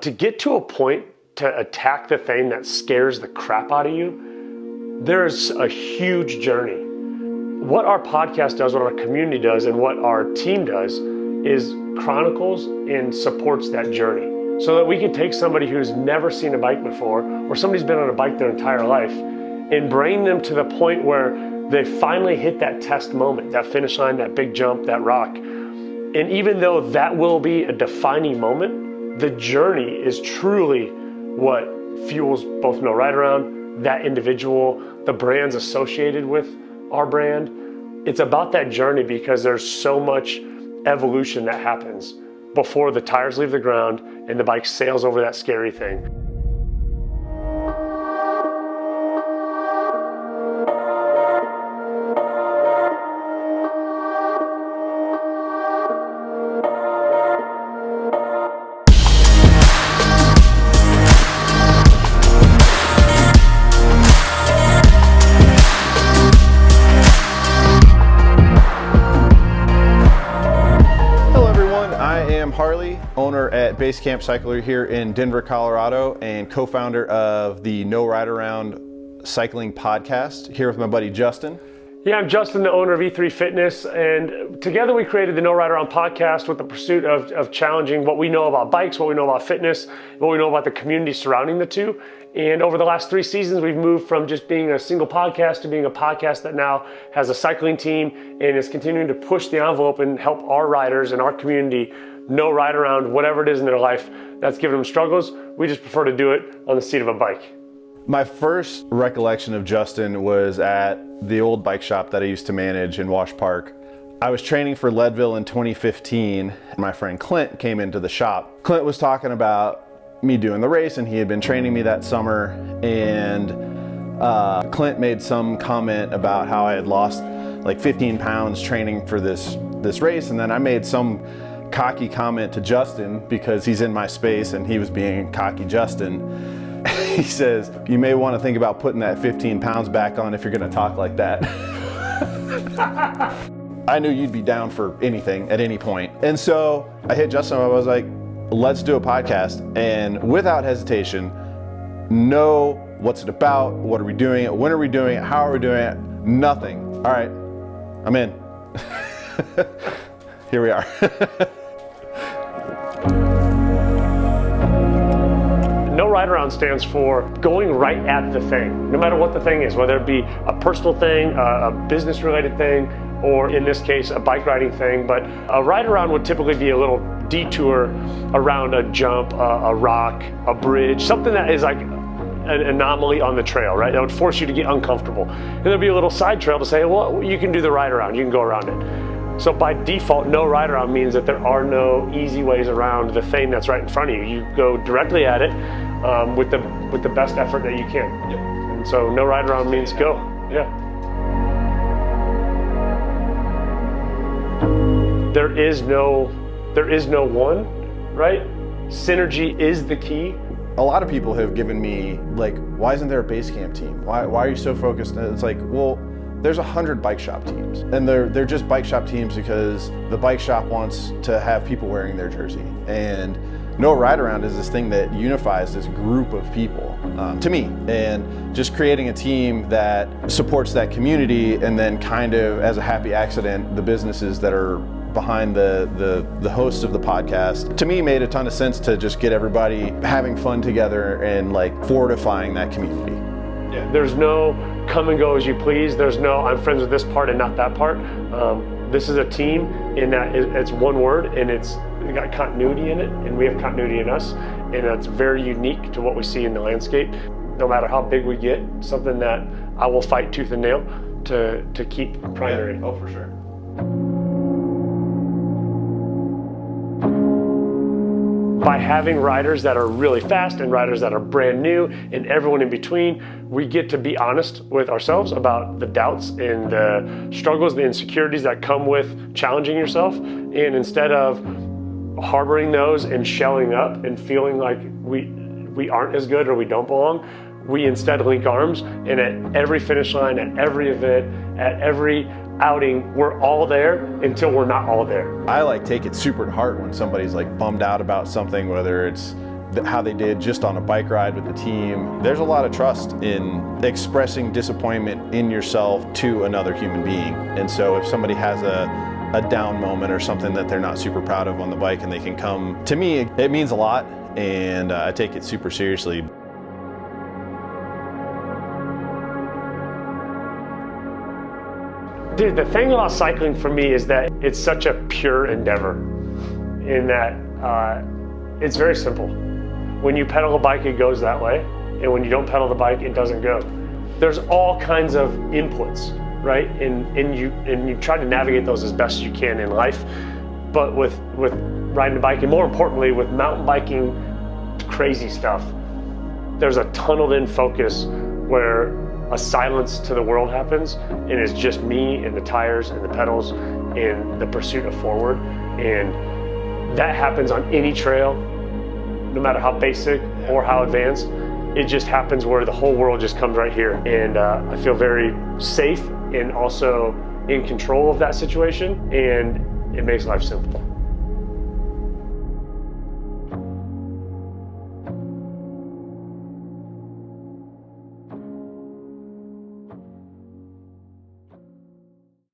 To get to a point to attack the thing that scares the crap out of you, there's a huge journey. What our podcast does, what our community does, and what our team does is chronicles and supports that journey. So that we can take somebody who's never seen a bike before, or somebody's been on a bike their entire life, and bring them to the point where they finally hit that test moment, that finish line, that big jump, that rock. And even though that will be a defining moment, the journey is truly what fuels both No Ride Around, that individual, the brands associated with our brand. It's about that journey because there's so much evolution that happens before the tires leave the ground and the bike sails over that scary thing. Harley, owner at Basecamp Cycler here in Denver, Colorado, and co-founder of the No Ride Around Cycling podcast, here with my buddy Justin. Yeah, I'm Justin, the owner of E3 Fitness, and together we created the No Ride Around podcast with the pursuit of challenging what we know about bikes, what we know about fitness, what we know about the community surrounding the two. And over the last 3 seasons, we've moved from just being a single podcast to being a podcast that now has a cycling team and is continuing to push the envelope and help our riders and our community no ride around whatever it is in their life that's giving them struggles. We just prefer to do it on the seat of a bike. My first recollection of Justin was at the old bike shop that I used to manage in Wash Park. I was training for Leadville in 2015, and my friend Clint came into the shop. Clint was talking about me doing the race, and he had been training me that summer, and Clint made some comment about how I had lost like 15 pounds training for this race, and then I made some cocky comment to Justin because he's in my space and he was being cocky Justin. He says, "You may want to think about putting that 15 pounds back on if you're going to talk like that." I knew you'd be down for anything at any point. And so I hit Justin, I was like, let's do a podcast. And without hesitation, know what's it about, what are we doing it, when are we doing it, how are we doing it, nothing. All right, I'm in. Here we are. No Ride Around stands for going right at the thing, no matter what the thing is, whether it be a personal thing, a business related thing, or in this case, a bike riding thing. But a ride around would typically be a little detour around a jump, a rock, a bridge, something that is like an anomaly on the trail, right? That would force you to get uncomfortable. And there'd be a little side trail to say, well, you can do the ride around, you can go around it. So by default, no ride around means that there are no easy ways around the thing that's right in front of you. You go directly at it with the best effort that you can. Yep. And so no ride around means go. Yeah. There is no one, right? Synergy is the key. A lot of people have given me like, why isn't there a Basecamp team? Why are you so focused? And it's like, well, there's 100 bike shop teams, and they're just bike shop teams because the bike shop wants to have people wearing their jersey. And No Ride Around is this thing that unifies this group of people, to me, and just creating a team that supports that community, and then kind of as a happy accident, the businesses that are behind the hosts of the podcast, to me made a ton of sense to just get everybody having fun together and like fortifying that community. Yeah. There's no come and go as you please. There's no I'm friends with this part and not that part. This is a team in that it's one word, and it's got continuity in it, and we have continuity in us, and that's very unique to what we see in the landscape. No matter how big we get, something that I will fight tooth and nail to keep primary. Yeah. Oh, for sure. By having riders that are really fast and riders that are brand new and everyone in between, we get to be honest with ourselves about the doubts and the struggles, the insecurities that come with challenging yourself. And instead of harboring those and shelling up and feeling like we aren't as good or we don't belong, we instead link arms, and at every finish line, at every event, at every outing, we're all there until we're not all there. I like take it super to heart when somebody's like bummed out about something, whether it's how they did just on a bike ride with the team. There's a lot of trust in expressing disappointment in yourself to another human being. And so if somebody has a down moment or something that they're not super proud of on the bike and they can come to me, it means a lot, and I take it super seriously. Dude, the thing about cycling for me is that it's such a pure endeavor in that it's very simple. When you pedal a bike, it goes that way, and when you don't pedal the bike, it doesn't go. There's all kinds of inputs, right? And you try to navigate those as best you can in life, but with riding a bike, and more importantly, with mountain biking, crazy stuff, there's a tunneled in focus where a silence to the world happens, and it's just me and the tires and the pedals and the pursuit of forward. And that happens on any trail, no matter how basic or how advanced. It just happens where the whole world just comes right here. And I feel very safe and also in control of that situation, and it makes life simple.